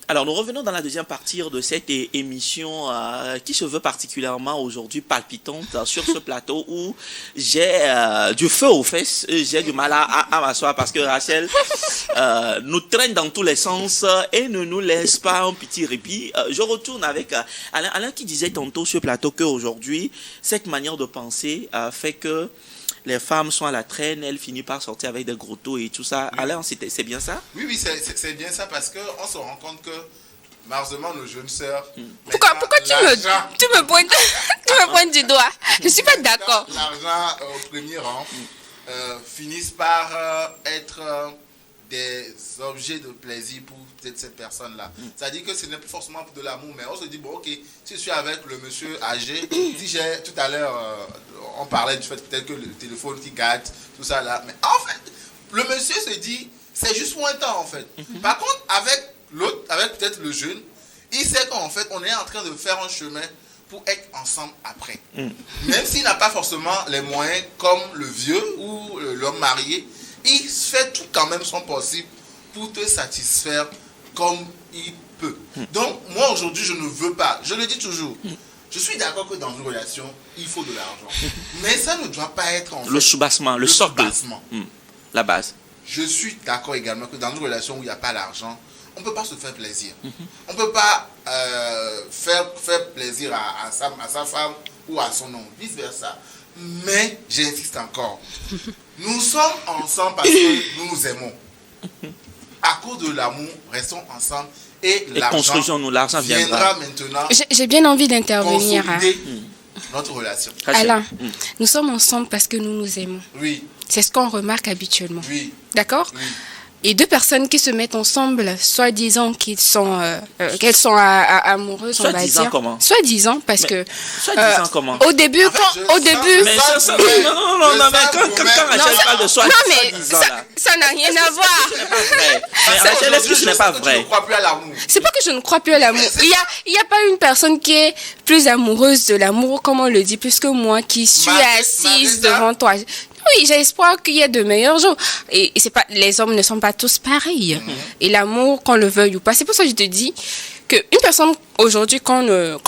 Alors, nous revenons dans la deuxième partie de cette émission qui se veut particulièrement aujourd'hui palpitante sur ce plateau où j'ai du feu aux fesses, j'ai du mal à m'asseoir parce que Rachel nous traîne dans tous les sens et ne nous laisse pas un petit répit. Je retourne avec Alain qui disait tantôt sur le plateau qu'aujourd'hui, cette manière de penser fait que les femmes sont à la traîne, elles finissent par sortir avec des gros taux et tout ça. Oui. Alain, c'est bien ça? Oui, c'est bien ça parce qu'on se rend compte que malheureusement nos jeunes sœurs... Pourquoi tu me pointes du doigt? Je ne suis pas d'accord. L'argent au premier rang finissent par être des objets de plaisir pour peut-être cette personne-là. C'est-à-dire que ce n'est plus forcément pour de l'amour, mais on se dit, bon ok, si je suis avec le monsieur âgé, si j'ai tout à l'heure... on parlait du fait peut-être que le téléphone qui gâte, tout ça là. Mais en fait, le monsieur se dit, c'est juste pour un temps en fait. Par contre, avec l'autre, avec peut-être le jeune, il sait qu'en fait, on est en train de faire un chemin pour être ensemble après. Même s'il n'a pas forcément les moyens comme le vieux ou l'homme marié, il fait tout quand même son possible pour te satisfaire comme il peut. Donc, moi aujourd'hui, je ne veux pas, je le dis toujours, je suis d'accord que dans une relation, il faut de l'argent. Mais ça ne doit pas être en fait, le soubassement, le socle. La base. Je suis d'accord également que dans une relation où il n'y a pas l'argent, on ne peut pas se faire plaisir. On ne peut pas faire plaisir à sa femme ou à son homme, vice versa. Mais j'insiste encore. Nous sommes ensemble parce que nous nous aimons. À cause de l'amour, restons ensemble. Et construisons-nous, l'argent viendra maintenant. J'ai bien envie d'intervenir. Notre relation. Alain, nous sommes ensemble parce que nous nous aimons. Oui. C'est ce qu'on remarque habituellement. Oui. D'accord? Oui. Et deux personnes qui se mettent ensemble, soi-disant qu'elles sont amoureuses, on va dire. Comment? Soi-disant, parce que... Soi-disant comment? Au début, mais quand Rachel parle de soi-disant, ça n'a rien à voir. Ce n'est pas vrai. Mais Rachel, est-ce que ce n'est pas vrai? Je ne crois plus à l'amour. C'est pas que je ne crois plus à l'amour. Il y a pas une personne qui est plus amoureuse de l'amour, comme on le dit, plus que moi qui suis assise devant toi. Oui, j'ai espoir qu'il y ait de meilleurs jours. Et c'est pas, les hommes ne sont pas tous pareils. Et l'amour, qu'on le veuille ou pas. C'est pour ça que je te dis qu'une personne, aujourd'hui, qu'on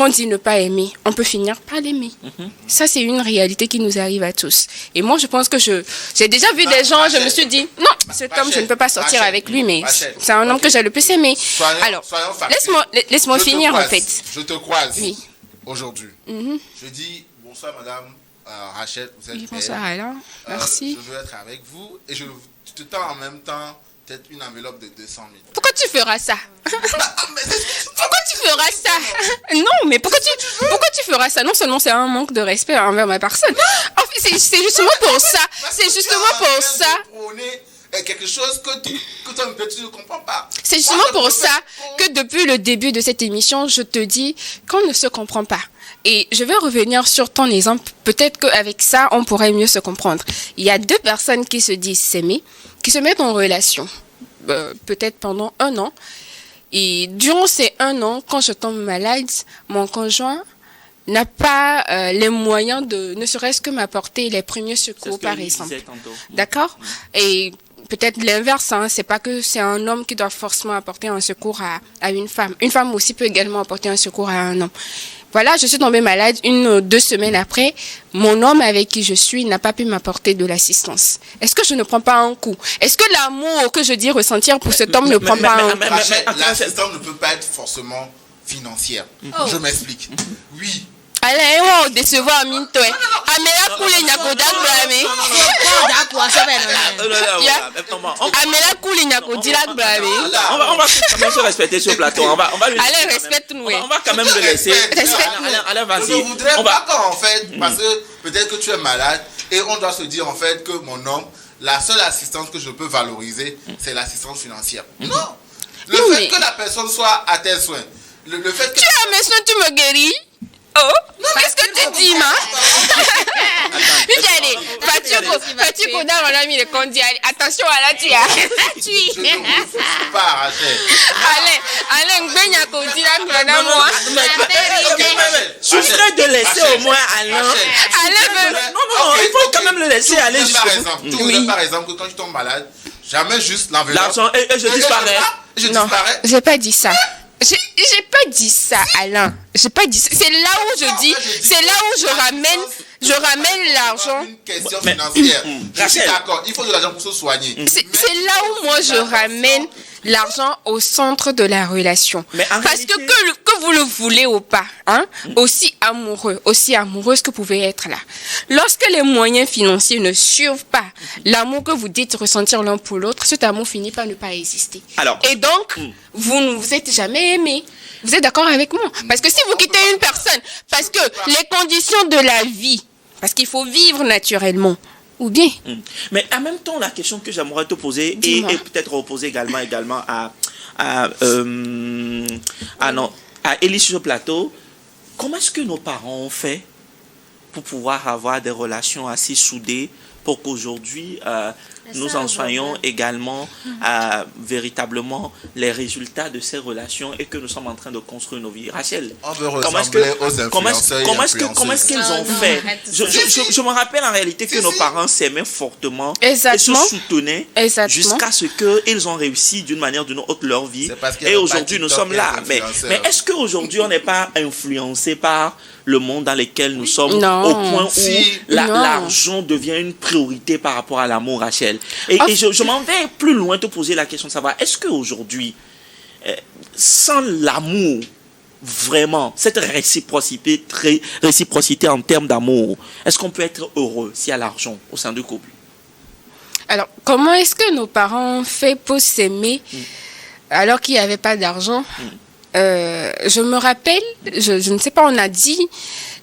dit ne pas aimer, on peut finir par l'aimer. Ça, c'est une réalité qui nous arrive à tous. Et moi, je pense que j'ai déjà vu des gens, je me suis dit, non, cet homme, je ne peux pas sortir avec lui, mais c'est un homme que j'ai le plus aimé. Alors, laisse-moi finir, en fait. Je te croise aujourd'hui. Je dis, bonsoir, madame. Rachel, vous êtes oui, bonsoir Alain, merci. Je veux être avec vous et je te tends en même temps peut-être une enveloppe de 200 000. Pourquoi tu feras ça? Pourquoi tu feras ça? Non, mais pourquoi tu feras ça? Non seulement c'est un manque de respect envers ma personne. En fait, c'est justement pour ça. C'est justement pour ça. Quelque chose que toi tu ne comprends pas. C'est justement pour ça que depuis le début de cette émission, je te dis qu'on ne se comprend pas. Et je vais revenir sur ton exemple. Peut-être qu'avec ça, on pourrait mieux se comprendre. Il y a deux personnes qui se disent s'aimer, qui se mettent en relation, peut-être pendant 1 an. Et durant ces 1 an, quand je tombe malade, mon conjoint n'a pas les moyens de, ne serait-ce que m'apporter les premiers secours, par exemple. D'accord? Et peut-être l'inverse, hein, c'est pas que c'est un homme qui doit forcément apporter un secours à une femme. Une femme aussi peut également apporter un secours à un homme. Voilà, je suis tombée malade 1 ou 2 semaines après. Mon homme avec qui je suis n'a pas pu m'apporter de l'assistance. Est-ce que je ne prends pas un coup? Est-ce que l'amour que je dis ressentir pour cet homme ne prend pas un coup? L'assistance ne peut pas être forcément financière. Je m'explique. Oui. Allez, on décevoir mine toi. Amela koule nyako dagblame. Amela koule nyako dagblame. On va quand même se respecter sur le plateau. On va lui. Allez, respecte-nous. On va quand même le laisser. Allez, vas-y. Je ne voudrais pas en fait, parce que peut-être que tu es malade et on doit se dire en fait que mon homme, la seule assistance que je peux valoriser, c'est l'assistance financière. Non. Le fait que la personne soit à tes soins. Le fait que tu as mes soins, tu me guéris. Oh, qu'est-ce que tu dis, ma? Fatiko, on a mis le conduit. Attention à la tia. Je ne refuse pas, Rachel. Allez, Gbenya Kodi, là, moi. Je serais de laisser au moins Alain. Non, il faut quand même le laisser aller jusqu'au bout. Tu voudrais par exemple que quand je tombe malade, jamais juste l'enveloppe. L'argent, et je disparais. Non, je n'ai pas dit ça. J'ai pas dit ça, Alain. J'ai pas dit ça. C'est là où je dis, c'est là où je ramène l'argent. Une question financière. Je suis Rachel. d'accord, il faut de l'argent pour se soigner. C'est là où moi je ramène l'argent au centre de la relation. Mais en Parce réalité- que vous le voulez ou pas, hein, aussi amoureuse que vous pouvez être là. Lorsque les moyens financiers ne suivent pas l'amour que vous dites ressentir l'un pour l'autre, cet amour finit par ne pas exister. Alors, Et donc, vous ne vous êtes jamais aimé. Vous êtes d'accord avec moi? Parce que si vous quittez une personne, parce que les conditions de la vie, parce qu'il faut vivre naturellement, ou bien, Mais en même temps, la question que j'aimerais te poser et Dis-moi. peut-être reposer également à Élie sur le plateau, comment est-ce que nos parents ont fait pour pouvoir avoir des relations assez soudées pour qu'aujourd'hui nous en soyons également véritablement les résultats de ces relations et que nous sommes en train de construire nos vies. Rachel, On veut comment est-ce ressembler aux que comment influenceurs et comment est-ce qu'ils ont Non, fait? arrête. Je me rappelle en réalité que nos parents s'aimaient fortement Exactement. et se soutenaient Exactement. jusqu'à ce qu'ils ont réussi d'une manière ou d'une autre leur vie. C'est parce qu'il y Et avait aujourd'hui pas nous TikTok sommes et là. les Mais influenceurs. est-ce qu'aujourd'hui on n'est pas influencé par le monde dans lequel nous sommes Non. au point où Si. Non. l'argent devient une priorité par rapport à l'amour, Rachel? Et je m'en vais plus loin te poser la question de savoir, est-ce qu'aujourd'hui, sans l'amour, vraiment, cette réciprocité en termes d'amour, est-ce qu'on peut être heureux s'il y a l'argent au sein du couple? alors, comment est-ce que nos parents ont fait pour s'aimer alors qu'il n'y avait pas d'argent? Je me rappelle, je ne sais pas, on a dit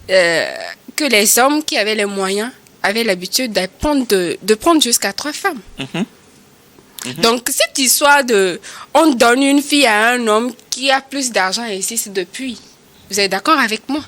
que les hommes qui avaient les moyens avaient l'habitude de prendre jusqu'à 3 femmes. Donc, cette histoire de on donne une fille à un homme qui a plus d'argent existe depuis. Vous êtes d'accord avec moi?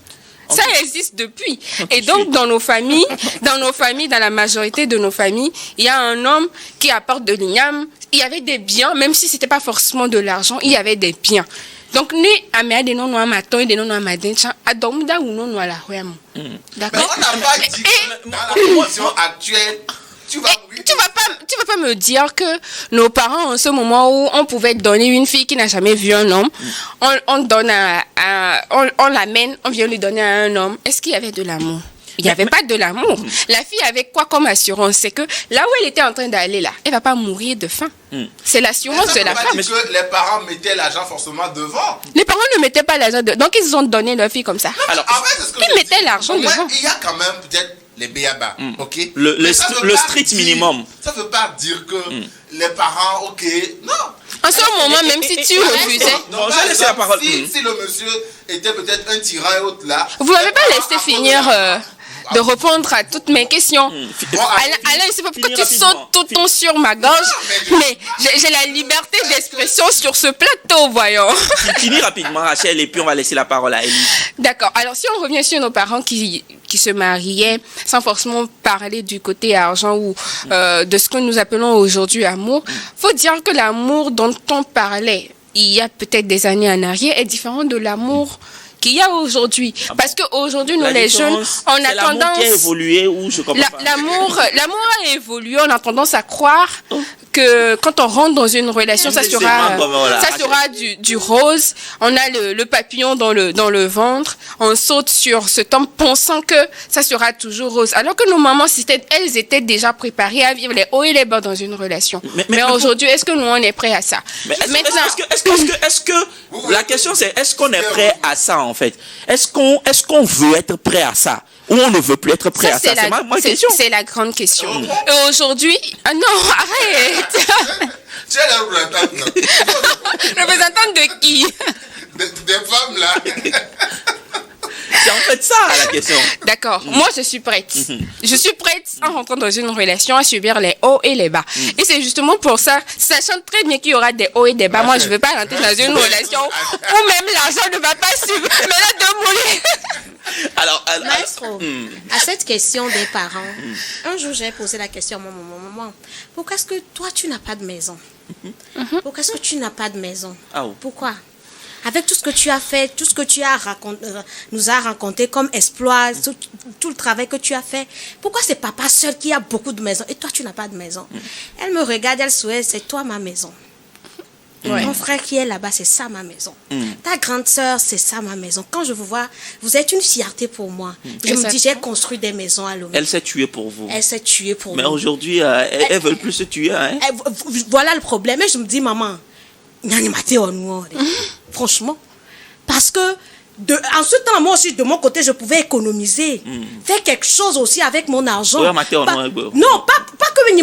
Ça existe depuis. Et donc, dans nos familles, dans la majorité de nos familles, il y a un homme qui apporte de l'igname. Il y avait des biens, même si c'était pas forcément de l'argent, il y avait des biens. Donc, ni amea de non noa maton et de non noa madencha, adomda ou non noa la huem. Mais D'accord? on n'a pas dit que dans la condition actuelle, tu vas mourir. Tu vas pas me dire que nos parents, en ce moment où on pouvait donner une fille qui n'a jamais vu un homme, on donne on l'amène, on vient lui donner à un homme. Est-ce qu'il y avait de l'amour? Il n'y avait pas de l'amour. La fille avait quoi comme assurance? C'est que là où elle était en train d'aller là, elle va pas mourir de faim. C'est l'assurance de la Ça femme. veut pas dire que les parents mettaient l'argent forcément devant. Les parents ne mettaient pas l'argent dedans. Donc ils ont donné leur fille comme ça. Alors, En fait, c'est ce que Ils je mettaient dis. l'argent Au moins, devant. il y a quand même peut-être les béabas, ok? Le Mais ça veut le pas strict dire- minimum. Ça veut pas dire que les parents, ok, non. En ce moment, même si tu refusais, Non, par je vais laisser la exemple, parole. Si le monsieur était peut-être un tyran et autre là. vous m'avez les pas parents, laissé à cause finir de la- de répondre à toutes mes questions. Bon, Alain, c'est pas pourquoi Finis tu rapidement. sautes tout le temps sur ma gorge, mais j'ai la liberté d'expression sur ce plateau, voyons. Finis rapidement, Rachel, et puis on va laisser la parole à Élie. D'accord. Alors, si on revient sur nos parents qui se mariaient sans forcément parler du côté argent ou de ce que nous appelons aujourd'hui amour, faut dire que l'amour dont on parlait il y a peut-être des années en arrière est différent de l'amour qu'il y a aujourd'hui. Parce qu'aujourd'hui, nous, La les jeunes, différence, on c'est a l'amour tendance... qui a évolué ou je comprends pas. L'amour a évolué. On a tendance à croire que quand on rentre dans une relation, ça C'est sera, vraiment, voilà. ça sera du rose. On a le papillon dans le ventre. On saute sur ce temps pensant que ça sera toujours rose. Alors que nos mamans, elles étaient déjà préparées à vivre les hauts et les bas dans une relation. Mais aujourd'hui, est-ce que nous, on est prêts à ça? Mais Maintenant, est-ce que la question c'est est-ce qu'on est prêt à ça en fait? Est-ce qu'on veut être prêt à ça ou on ne veut plus être prêt à ça? C'est ma question. c'est la grande question. Et aujourd'hui, ah non, arrête. Tu es la représentante, non? Représentante de qui? Des femmes là. C'est en fait ça la question. D'accord. Moi, je suis prête. Je suis prête, en rentrant dans une relation, à subir les hauts et les bas. Et c'est justement pour ça, sachant très bien qu'il y aura des hauts et des bas, moi, je ne veux pas rentrer dans une relation où même l'argent ne va pas suivre. Mais là, de mourir. Alors, Maestro, à cette question des parents, un jour j'ai posé la question à mon maman, pourquoi est-ce que toi tu n'as pas de maison? Pourquoi est-ce que tu n'as pas de maison? Ah oh. Pourquoi? Avec tout ce que tu as fait, tout ce que tu as nous as raconté comme exploit, tout le travail que tu as fait, pourquoi c'est papa seul qui a beaucoup de maisons et toi tu n'as pas de maison? Elle me regarde, elle souhaite, c'est toi ma maison. Ton frère qui est là-bas, c'est ça ma maison. Ta grande sœur, c'est ça ma maison. Quand je vous vois, vous êtes une fierté pour moi. Je me dis, j'ai construit des maisons à Lomé. Elle s'est tuée pour vous. Elle s'est tuée pour Mais nous. aujourd'hui, elles veulent plus se tuer. Hein? Voilà le problème. Et je me dis, maman, franchement, parce que en ce temps, moi aussi, de mon côté, je pouvais économiser, faire quelque chose aussi avec mon argent. Non, pas que je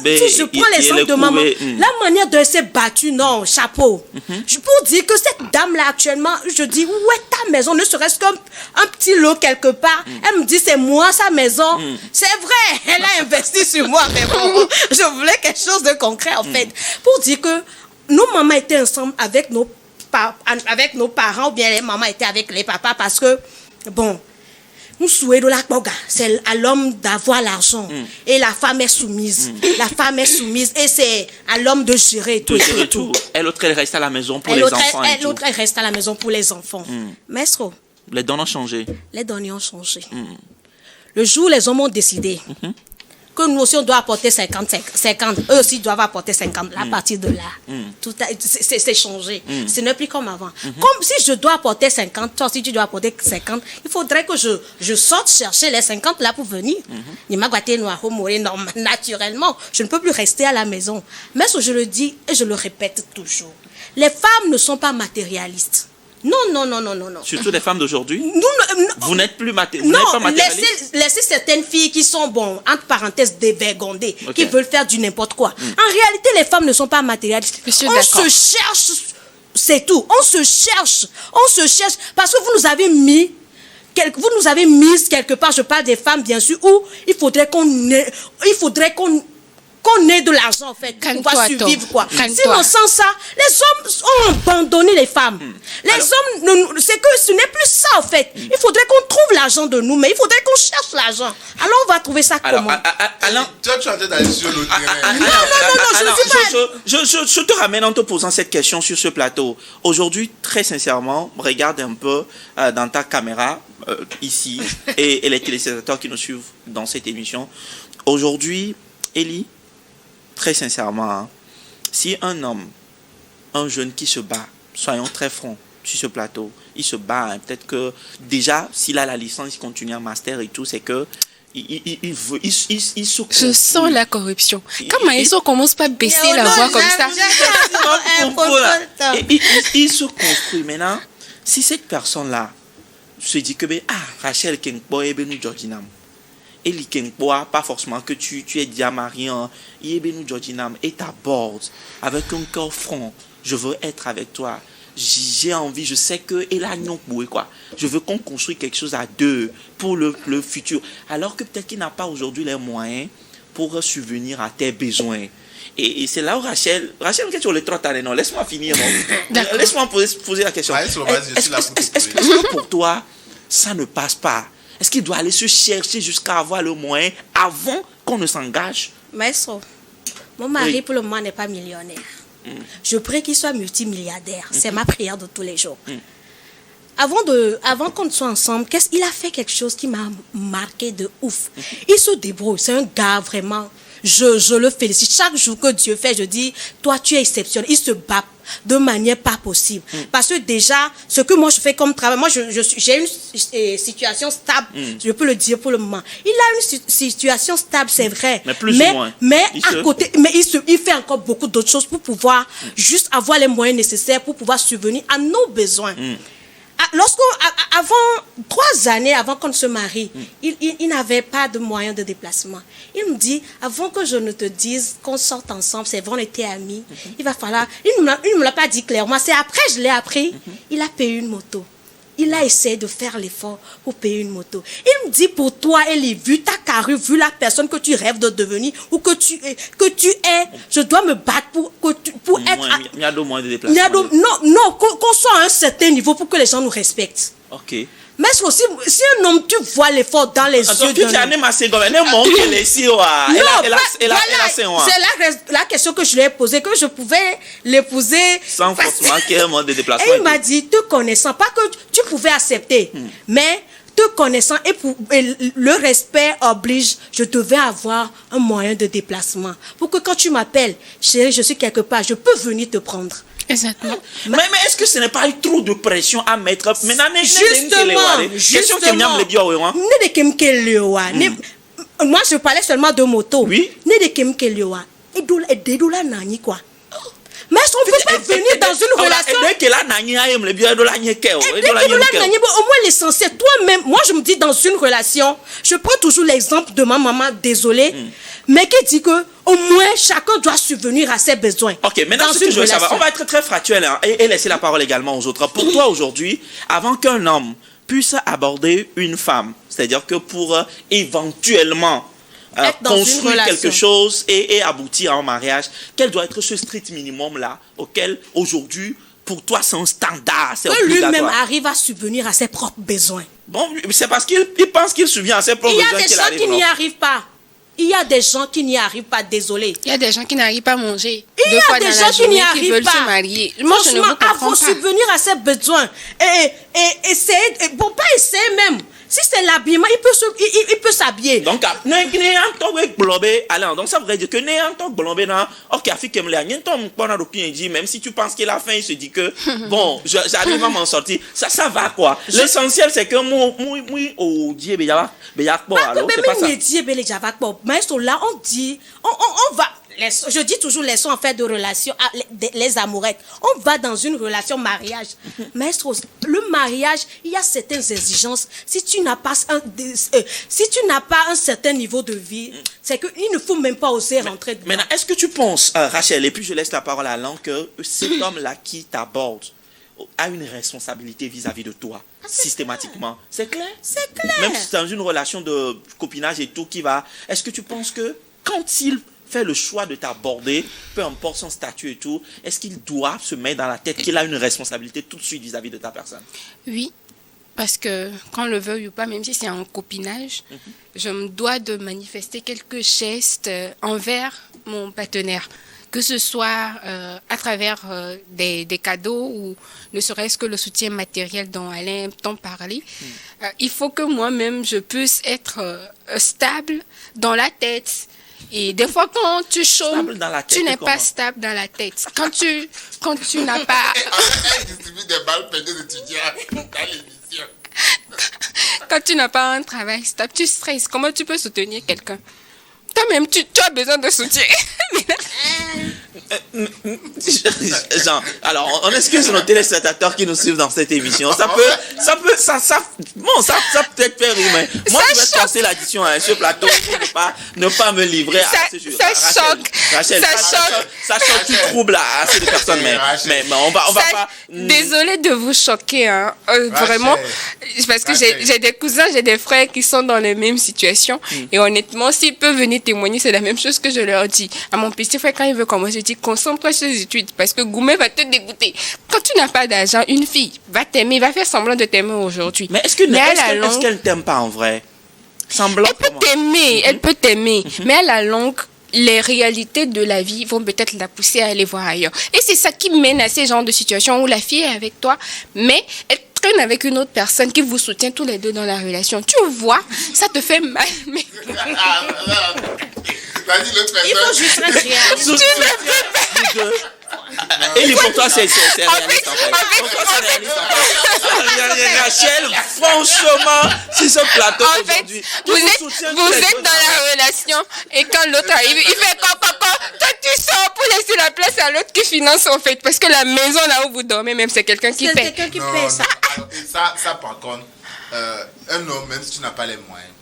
mais si je prends l'exemple de maman, la manière dont elle s'est battue, non, chapeau. Pour dire que cette dame-là, actuellement, je dis, où est ta maison, ne serait-ce qu'un petit lot quelque part. Elle me dit, c'est moi, sa maison. C'est vrai, elle a investi sur moi, mais bon, je voulais quelque chose de concret, en fait. Pour dire que nos mamans étaient ensemble avec nos parents, ou bien les mamans étaient avec les papas, parce que, bon, nous souhaitons c'est à l'homme d'avoir l'argent, et la femme est soumise. La femme est soumise, et c'est à l'homme de gérer tout. Et l'autre, elle reste à la maison pour les enfants. L'autre, elle reste à la maison pour les enfants. Maestro. Les données ont changé. Les données ont changé. Le jour où les hommes ont décidé que nous aussi on doit apporter 50, eux aussi doivent apporter 50. À partir de là, tout c'est changé. Ce n'est plus comme avant. Comme si je dois apporter 50, toi aussi tu dois apporter 50, il faudrait que je sorte chercher les 50 là pour venir. Naturellement, je ne peux plus rester à la maison. Mais ce que je le dis et je le répète toujours, les femmes ne sont pas matérialistes. Non. Surtout les femmes d'aujourd'hui. Vous n'êtes plus pas matérialiste. Laissez certaines filles qui sont, bon, entre parenthèses, dévergondées, qui veulent faire du n'importe quoi. En réalité, les femmes ne sont pas matérialistes. On se cherche, c'est tout. On se cherche parce que vous nous avez mis quelque part, je parle des femmes bien sûr, où il faudrait qu'on ait de l'argent en fait pour pouvoir survivre quoi. Sinon sans ça, les hommes ont abandonné les femmes. Les hommes, c'est que ce n'est plus ça en fait. Il faudrait qu'on trouve l'argent de nous, mais il faudrait qu'on cherche l'argent. Alors on va trouver ça comment? Alain, toi tu es en train d'aller sur le terrain. Je te ramène en te posant cette question sur ce plateau. Aujourd'hui, très sincèrement, regarde un peu dans ta caméra ici et les téléspectateurs qui nous suivent dans cette émission. Aujourd'hui, Elie, très sincèrement, si un homme, un jeune qui se bat, soyons très francs sur ce plateau, il se bat, peut-être que déjà, s'il a la licence, il continue en master et tout, c'est que il se construit. Je sens la corruption. Quand Maïso commence pas à baisser la voix comme ça. Il se construit. Maintenant, si cette personne-là se dit que, Rachel Kenkbo et Benou Georginam, et l'Ikenkboa, pas forcément que tu es déjà marié, et t'aborde avec un cœur franc. Je veux être avec toi. J'ai envie, je sais que, et là, non, quoi. Je veux qu'on construise quelque chose à deux pour le futur. Alors que peut-être qu'il n'a pas aujourd'hui les moyens pour subvenir à tes besoins. Et c'est là où Rachel, qu'est-ce que tu les trois années? Non, laisse-moi finir. Laisse-moi poser la question. Est-ce que pour toi, ça ne passe pas? Est-ce qu'il doit aller se chercher jusqu'à avoir le moyen avant qu'on ne s'engage? Maestro, mon mari pour le moment n'est pas millionnaire. Je prie qu'il soit multimilliardaire. C'est ma prière de tous les jours. Avant qu'on soit ensemble, il a fait quelque chose qui m'a marqué de ouf. Il se débrouille. C'est un gars vraiment. Je le félicite. Chaque jour que Dieu fait, je dis, toi tu es exceptionnel. Il se bat de manière pas possible. Parce que déjà, ce que moi je fais comme travail, moi j'ai une situation stable, je peux le dire pour le moment. Il a une situation stable, c'est vrai. Mais plus ou moins. Mais à côté, mais il fait encore beaucoup d'autres choses pour pouvoir juste avoir les moyens nécessaires pour pouvoir subvenir à nos besoins. Avant 3 années avant qu'on se marie, il n'avait pas de moyens de déplacement. Il me dit, avant que je ne te dise qu'on sorte ensemble, c'est vrai, on était amis, il va falloir... Il ne me l'a pas dit clairement, c'est après je l'ai appris. Il a payé une moto. Il a essayé de faire l'effort pour payer une moto. Il me dit, pour toi, Elie, vu ta carrure, vu la personne que tu rêves de devenir, ou que tu es, je dois me battre pour être... Il y a deux moyens de déplacement. Non, qu'on soit à un certain niveau pour que les gens nous respectent. Ok. Mais aussi, si un homme, tu vois l'effort dans les yeux d'un homme. C'est la question que je lui ai posée, que je pouvais l'épouser sans forcément qu'il y ait un mode de déplacement. Et il m'a dit, te connaissant, pas que tu pouvais accepter, mais te connaissant et le respect oblige, je devais avoir un moyen de déplacement. Pour que quand tu m'appelles, chérie, je suis quelque part, je peux venir te prendre. Exactement. Mais est-ce que ce n'est pas trop de pression à mettre? Moi, je parlais seulement de moto. Oui. Mais on ne peut pas venir dans une relation. Au moins l'essentiel. Toi-même, moi je me dis dans une relation, je prends toujours l'exemple de ma maman, désolée, mais qui dit que au moins chacun doit subvenir à ses besoins. Ok, maintenant ce que je veux savoir, on va être très factuel et laisser la parole également aux autres. Pour toi aujourd'hui, avant qu'un homme puisse aborder une femme, c'est-à-dire que pour éventuellement construire quelque chose et aboutir à un mariage, quel doit être ce strict minimum là auquel aujourd'hui pour toi c'est un standard, c'est obligatoire. Lui-même arrive à subvenir à ses propres besoins. Bon, c'est parce qu'il pense qu'il subvient à ses propres besoins. Il y a des gens qui n'y arrivent pas. Il y a des gens qui n'y arrivent pas, désolé. Il y a des gens qui n'arrivent pas à manger. Il y a des gens qui n'y arrivent pas. Se marier. Moi, je ne vous comprends pas. Il faut subvenir à ses besoins. Et essayer, bon, pas essayer même. Si c'est l'habillement, il peut s'habiller. Donc, donc ça voudrait dire que même si tu penses qu'il a faim, il se dit que bon, j'arrive à m'en sortir. Ça va quoi. L'essentiel c'est que mais là on dit, on va. Je dis toujours les sons en fait de relation, les amourettes. On va dans une relation mariage. Maestro, le mariage, il y a certaines exigences. Si tu n'as pas un certain niveau de vie, c'est qu'il ne faut même pas oser rentrer dedans. Maintenant, est-ce que tu penses, Rachel, et puis je laisse la parole à Alain, que cet homme-là qui t'aborde a une responsabilité vis-à-vis de toi, systématiquement? C'est clair? C'est clair. Même si c'est dans une relation de copinage et tout qui va... Est-ce que tu penses que quand il fait le choix de t'aborder, peu importe son statut et tout, est-ce qu'il doit se mettre dans la tête qu'il a une responsabilité tout de suite vis-à-vis de ta personne? Oui, parce que qu'on le veuille ou pas, même si c'est un copinage, je me dois de manifester quelques gestes envers mon partenaire, que ce soit à travers des cadeaux ou ne serait-ce que le soutien matériel dont Alain t'en parlait. Il faut que moi-même je puisse être stable dans la tête. Et des fois, quand tu chômes, tu n'es pas stable dans la tête. Quand tu n'as pas... Elle distribue des balles perdues d'étudiants dans l'émission. Quand tu n'as pas un travail stable, tu stresses. Comment tu peux soutenir quelqu'un? Toi-même, tu as besoin de soutien. Jean, alors on excuse nos téléspectateurs qui nous suivent dans cette émission. Ça peut peut-être faire rire, mais moi je vais casser l'addition à ce plateau pour ne pas me livrer à ce sujet. Ça choque. Rachel, ça choque, tu troubles assez de personnes, mais on va pas. Désolée de vous choquer, hein. Vraiment, parce que j'ai des cousins, j'ai des frères qui sont dans les mêmes situations, et honnêtement, s'ils peuvent venir témoigner, c'est la même chose que je leur dis. À mon petit frère, quand il veut commencer, je dis concentre-toi sur les études parce que Goumé va te dégoûter. Quand tu n'as pas d'argent, une fille va t'aimer, va faire semblant de t'aimer aujourd'hui. Mais est-ce qu'elle ne t'aime pas en vrai? Semblant. Elle peut t'aimer, mais à la longue, les réalités de la vie vont peut-être la pousser à aller voir ailleurs. Et c'est ça qui mène à ces genres de situations où la fille est avec toi, mais elle traîne avec une autre personne qui vous soutient tous les deux dans la relation. Tu vois, ça te fait mal. Mais... Il faut juste être réaliste. Et pour toi, c'est réaliste en fait. Rachel, franchement, si ce plateau aujourd'hui... Vous êtes dans la relation et quand l'autre arrive, il fait quoi, toi tu sors pour laisser la place à l'autre qui finance en fait. Parce que la maison là où vous dormez, même c'est quelqu'un qui paie. C'est quelqu'un qui paie ça. Ça par contre, un homme, même si tu n'as pas les moyens,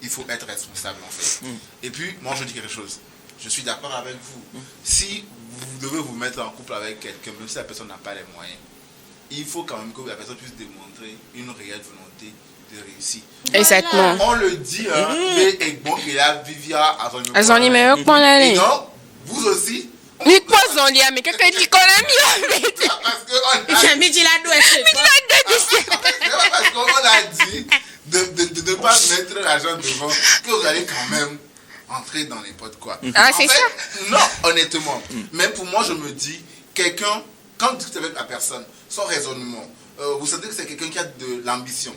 il faut être responsable en fait. Et puis, moi je dis quelque chose. Je suis d'accord avec vous. Si vous devez vous mettre en couple avec quelqu'un, même si la personne n'a pas les moyens, il faut quand même que la personne puisse démontrer une réelle volonté de réussir. Exactement. On le dit, mais bon, il a Vivia à son numéro pour l'aller. Et donc, vous aussi. Mais quoi, Zolia? Mais quelqu'un dit qu'on a mis en fait. Parce qu'on a j'ai mis la douce. parce qu'on a dit de ne pas mettre l'argent devant, que vous allez quand même entrer dans les potes quoi. Ah, c'est ça? Non, honnêtement. Mais pour moi, je me dis, quelqu'un, quand vous discutez avec la personne, son raisonnement, vous sentez que c'est quelqu'un qui a de l'ambition.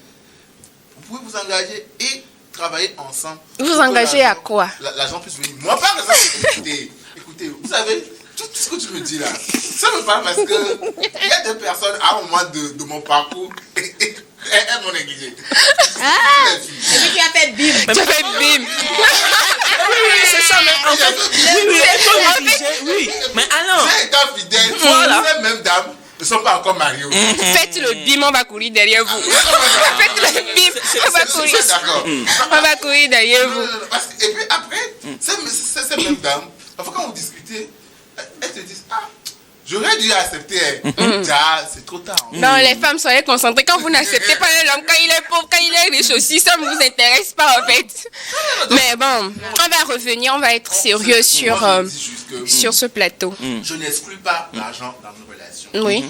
vous pouvez vous engager et travailler ensemble. Vous engagez à quoi? L'argent puisse venir. Moi, par exemple, écoutez, vous savez, tout ce que tu me dis là, ça me parle parce que il y a des personnes à un moment de mon parcours elles m'ont négligé. Ah! Et puis tu as fait bim. Tu as fait bim. Oui, c'est ça, mais en fait, oui, mais alors. J'ai été fidèle. Voilà. Ces mêmes dames ne sont pas encore mariées. Faites le bim, on va courir derrière vous. Faites le bim, on va courir. D'accord. On va courir derrière vous. Et puis après, ces mêmes dames, parfois quand vous discutez, elles te disent, ah, j'aurais dû accepter. C'est trop tard. Non, les femmes, soyez concentrées. Quand vous n'acceptez pas l'homme, quand il est pauvre, quand il est riche aussi, ça ne vous intéresse pas en fait. Mais bon, on va revenir, on va être sérieux sur ce plateau. Je n'exclus pas l'argent dans nos relations. Oui.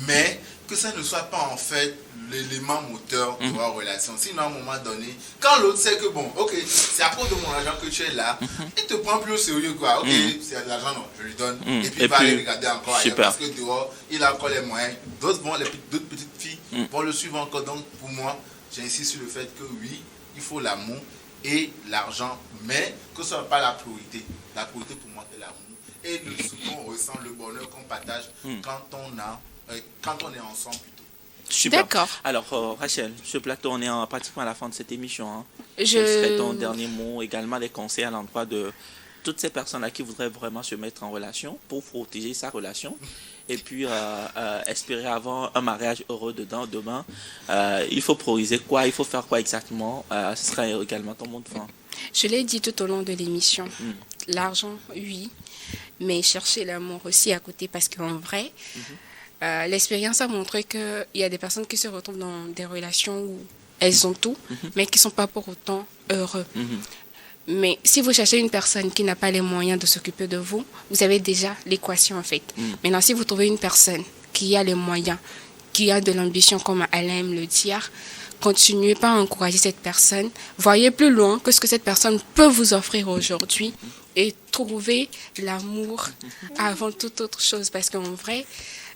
Mais que ça ne soit pas en fait l'élément moteur de la relation. Sinon, à un moment donné, quand l'autre sait que bon, ok, c'est à cause de mon argent que tu es là, il te prend plus au sérieux, quoi. Ok, c'est de l'argent, non, je lui donne. Et puis il va aller regarder encore ailleurs, parce que dehors, il a encore les moyens. D'autres petites filles vont le suivre encore. Donc, pour moi, j'insiste sur le fait que oui, il faut l'amour et l'argent, mais que ce ne soit pas la priorité. La priorité pour moi, c'est l'amour. Et souvent, on ressent le bonheur qu'on partage quand on est ensemble plutôt. Super. D'accord. Alors, Rachel, ce plateau, on est pratiquement à la fin de cette émission. Hein. Je Quel serait ton dernier mot, également des conseils à l'endroit de toutes ces personnes-là qui voudraient vraiment se mettre en relation pour protéger sa relation et puis espérer avoir un mariage heureux demain. Il faut prioriser quoi? Il faut faire quoi exactement? Ce sera également ton mot de fin. Je l'ai dit tout au long de l'émission. L'argent, oui, mais chercher l'amour aussi à côté parce qu'en vrai... l'expérience a montré qu'il y a des personnes qui se retrouvent dans des relations où elles ont tout, mais qui ne sont pas pour autant heureux. Mais si vous cherchez une personne qui n'a pas les moyens de s'occuper de vous, vous avez déjà l'équation en fait. Maintenant, si vous trouvez une personne qui a les moyens, qui a de l'ambition, comme Alain aime le dire, continuez pas à encourager cette personne. Voyez plus loin que ce que cette personne peut vous offrir aujourd'hui et trouvez l'amour avant toute autre chose. Parce qu'en vrai...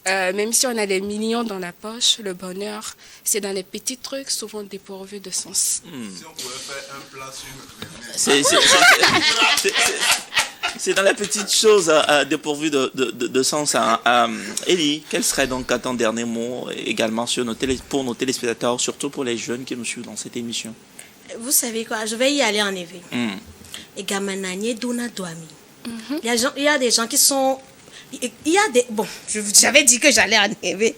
même si on a des millions dans la poche, le bonheur, c'est dans les petits trucs, souvent dépourvus de sens. Si on pouvait faire un plan sur... C'est dans les petites choses dépourvues de sens. Élie, quel serait donc ton dernier mot également pour nos téléspectateurs, surtout pour les jeunes qui nous suivent dans cette émission? Vous savez quoi, je vais y aller en éveil. Et Gamananye Dona Douami. Il y a des gens qui sont... Il y a des... Bon, j'avais dit que j'allais en éveil.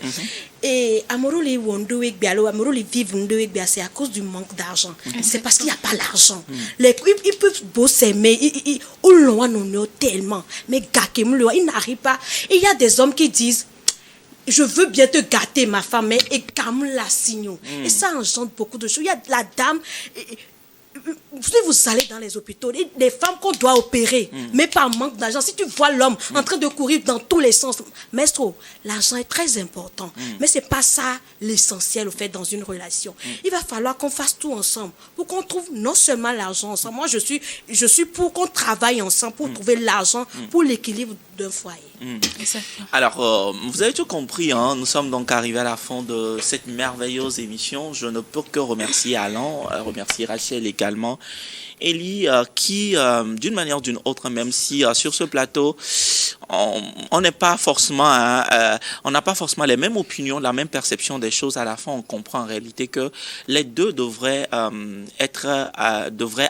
Et Amoroli Wondouek Bialo, Amoroli Vive Wondouek Bialo, c'est à cause du manque d'argent. C'est parce qu'il n'y a pas l'argent. Ils peuvent beau s'aimer, ils l'ont tellement. Mais Gakem, ils n'arrivent pas. Et il y a des hommes qui disent, je veux bien te gâter, ma femme, mais et comme la signe. Et ça engendre beaucoup de choses. Il y a la dame... Si vous allez dans les hôpitaux, des femmes qu'on doit opérer, mais par manque d'argent, si tu vois l'homme en train de courir dans tous les sens, maestro, l'argent est très important, mais c'est pas ça l'essentiel au fait dans une relation. Il va falloir qu'on fasse tout ensemble pour qu'on trouve non seulement l'argent ensemble. Moi, je suis pour qu'on travaille ensemble pour trouver l'argent pour l'équilibre d'un foyer. Alors, vous avez tout compris, hein? Nous sommes donc arrivés à la fin de cette merveilleuse émission. Je ne peux que remercier Alain, remercier Rachel également, Élie, qui, d'une manière ou d'une autre, même si sur ce plateau, on n'a pas forcément les mêmes opinions, la même perception des choses. À la fin, on comprend en réalité que les deux devraient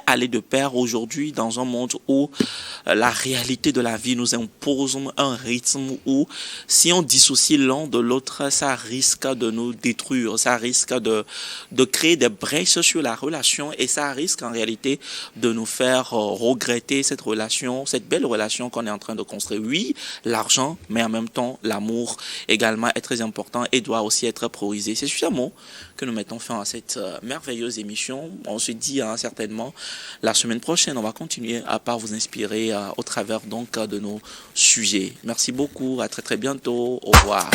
aller de pair aujourd'hui dans un monde où la réalité de la vie nous impose un rythme où si on dissocie l'un de l'autre, ça risque de nous détruire, ça risque de créer des brèches sur la relation et ça risque en réalité de nous faire regretter cette relation, cette belle relation qu'on est en train de construire. Oui, l'argent, mais en même temps, l'amour également est très important et doit aussi être priorisé. C'est sur ce mot que nous mettons fin à cette merveilleuse émission. On se dit certainement la semaine prochaine, on va continuer à vous inspirer au travers donc de nos sujets. Merci beaucoup, à très très bientôt, au revoir.